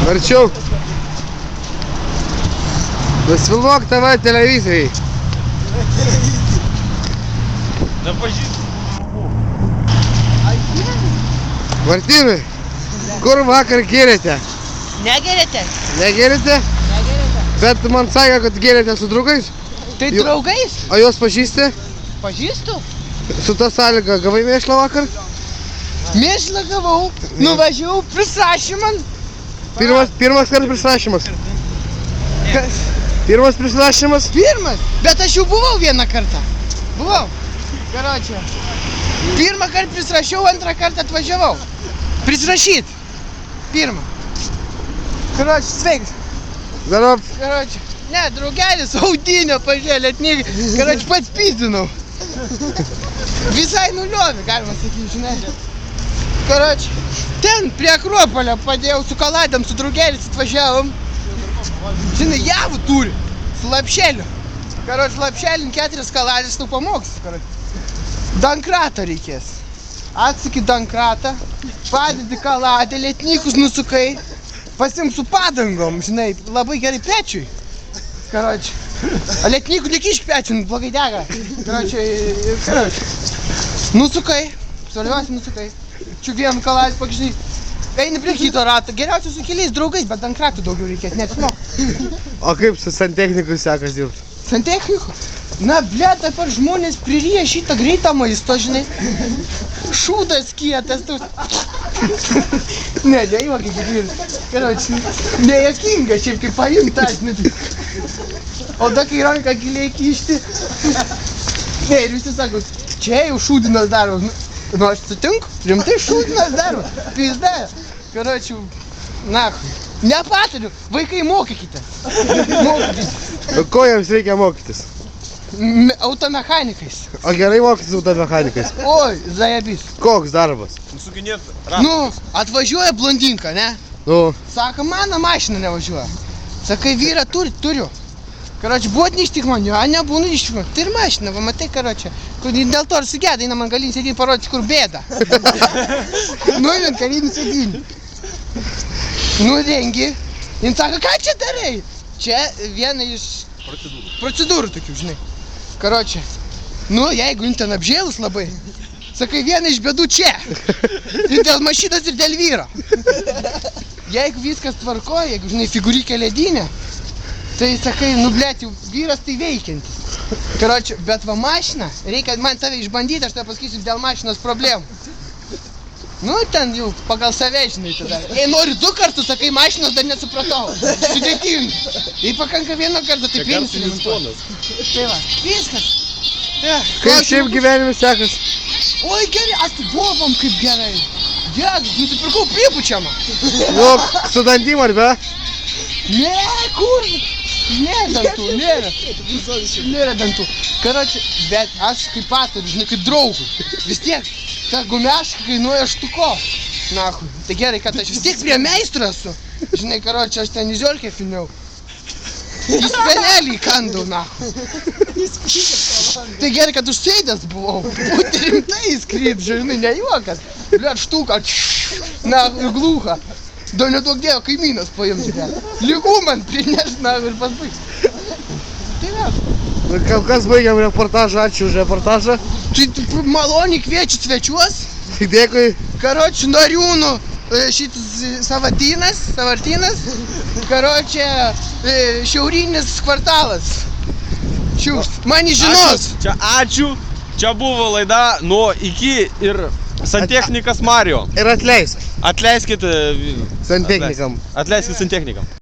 Arčiau. Nusfilmuok tave televizijai. Nepažįstu. Martynai, kur vakar gėrėte? Negerėte? Negerėte? Negerėte. Bet man sakė, kad gėrėte su draugais. Tai draugais? O juos pažįsti? Pažįstu. Su ta sąlyga gavai mėšlą vakar? Mėšlą gavau, nuvažiavau prisrašymą. Pirmas kartas prisrašymas. Kas? Pirmas prisrašymas? Pirmas, bet aš jau buvau vieną kartą. Buvau. Karočią. Pirmą kartą prisrašiau, antrą kartą atvažiavau. Prisrašyt. Pirmą. Karočią, sveiks. Darab. Karočią. Ne, draugelis, audinio pažėlė atnygai. Karočią, pats pizdinau. Visai nuliovė, galima sakyti, žinai. Karočią, ten prie Akropolio padėjau su kaladėm, su draugelis atvažiavom. Žinai, javų turi, su lapšeliu. Karočią, lapšelin 4 kaladės tu pamoks. Dankratą reikės. Atsuki dankratą, padedi kaladę, lietnykus nusukai, pasim su padangom, žinai, labai gerai pečiui. Karočią. A lietnykų tik iš pečių, blogai dega. Karočią. Nusukai, svarbiausia nusukai. Čia vienu kaladės pakišnai. Eini prie kito rato, geriausia su keliais draugais, bet dankratų daugiau reikės, neatsimok. O kaip su santechniku sekas dirbti? Santechniku? Na, ble, dabar žmonės priryja šitą greitą maisto, žinai. Šūdas kietas, tu. Ne, nejuokiai, kaip ir. Karočią, nejuokinga šiaip kaip paimt tą, žinai. O da, kai ranką giliai kišti. Ne, ir visi sako, čia jau šūdinas daro. Nu, aš sutinku, rimtai šūdinas daro. Pizda. Karočią, nahui. Nepatariu, vaikai mokykite. Mokykite. O ko jiems reikia mokytis? Automechanikais. O gerai mokytis automechanikais? Oi, zajabys. Koks darbas? Nusukinėt. Nu, atvažiuoja blondinka, ne? Nu, Sako, mano mašina nevažiuoja. Sakai, vyra turiu. Karočią, buvo atnešti man, jo, nebūnu iš tikrųjų. Tai ir mašina, va matai, karočią. Dėl to ir sugėda, eina man galinį sėdinį parodyti, kur bėda. Nuimint galinį sėdinį. Nurengi. Jis sako, ką čia darai? Čia viena iš procedūrų tokių, žinai. Karočią, nu, jeigu jin ten apžėlus labai, sakai, viena iš bėdų čia. Ir dėl mašinos, ir dėl vyro. Jeigu viskas tvarko, jeigu, žinai, figūrikė ledinė, tai sakai, nu, blėt, jau vyras tai veikiantis. Karočią, bet va mašina, reikia man tave išbandyti, aš tave pasakysiu dėl mašinos problemų. Nu, ten jau pagal save, žinai, tada. Jei nori 2 kartus, sakai, mašinos dar nesupratau. Sudėtinga. Jei pakanka 1 kartą, tai vienas. Tai va, viskas. kaip šiaip gyvenime sekas? Oi, gerai, atsibovom kaip gerai. Jėzus, nusipirkau pripučiamą. Nu, su dantim ar be? Ne, kur? Nėra dantų, nėra. Nėra dantų. Karočią, bet aš kaip patariu, žinai, kaip draugui. Vis tiek, ta gumeška kainuoja štuko. Nahui. Tai gerai, kad aš vis tiek prie meistro esu. Žinai, karočią, aš ten įžiolkę finiau. Į spenelį įkandau, nahui. Tai gerai, kad užsėdęs buvau. Būti rimtai įskryt, žinai, ne juokas. Bliat štuką, nahui, glūcha. Da nedaug dėjo kaimynas paims, bet. Lygų man prineš, nahui, ir pasbaigs. Tai va. Kas baigiam reportažą, ačiū už reportažą. Tai maloniai kviečiu svečiuos. Dėkui. Karočią, Nariūnų šitas savartynas. Karočią, šiaurinis kvartalas. Šiaus, mani žinos. Čia ačiū. Čia buvo laida nuo iki ir santechnikas Mario. Ir atleisk. Atleiskit Santechnikam. Atleiskit santechnikam.